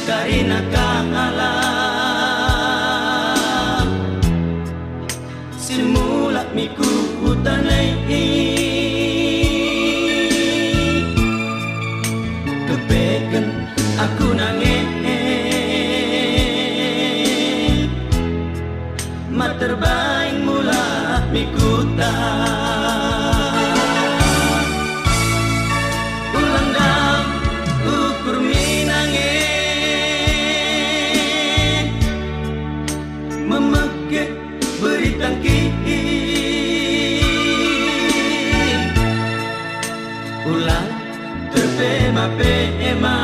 karina kaala simula miku utanay kepegan aku nangis materbaing mula mikuta ulang dam ukur minangin memekik beri tangki ulang terpema-pema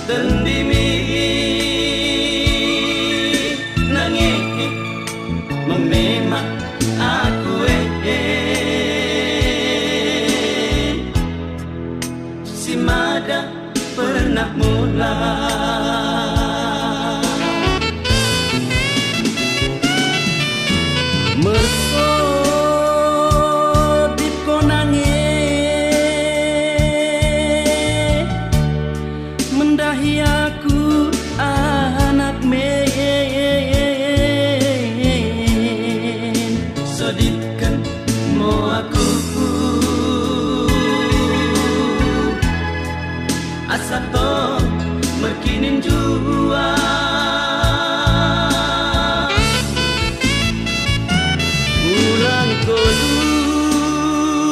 tendimi nangis mememak aku si mada pernah mula mersodip ko nangis mendahi aku anak men sodipkan mo aku asa to merkinin jua ulang ko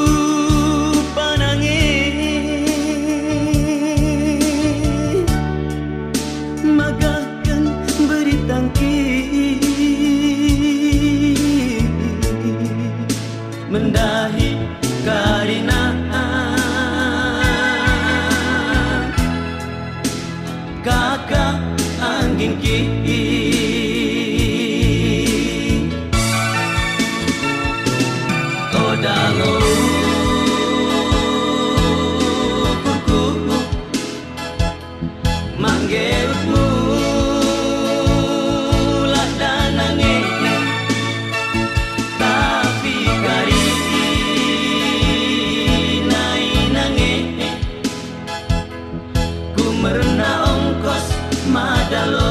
lupa nangis magakan beri tangki mendahi karina kakak angging ki kodalo kuku manggeutmu lah danange tapi kari nai nange ku merna ongkos madalo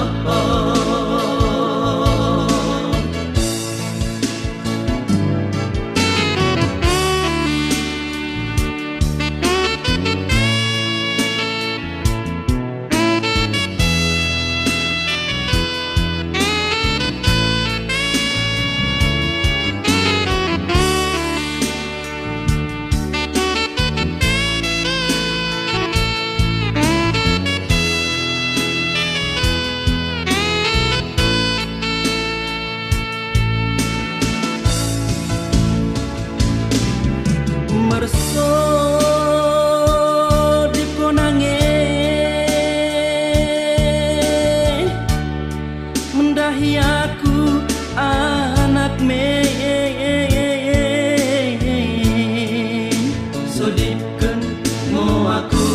mersodip ko nangis mendahi aku anak men sodipkan mo aku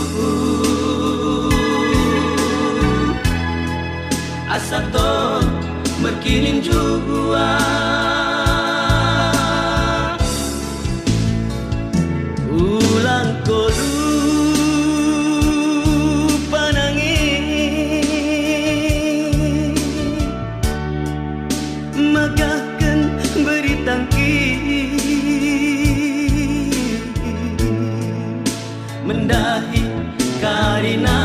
asa to merkinin jua ulang ko lupa nangis magakan beri tangki mendahi karina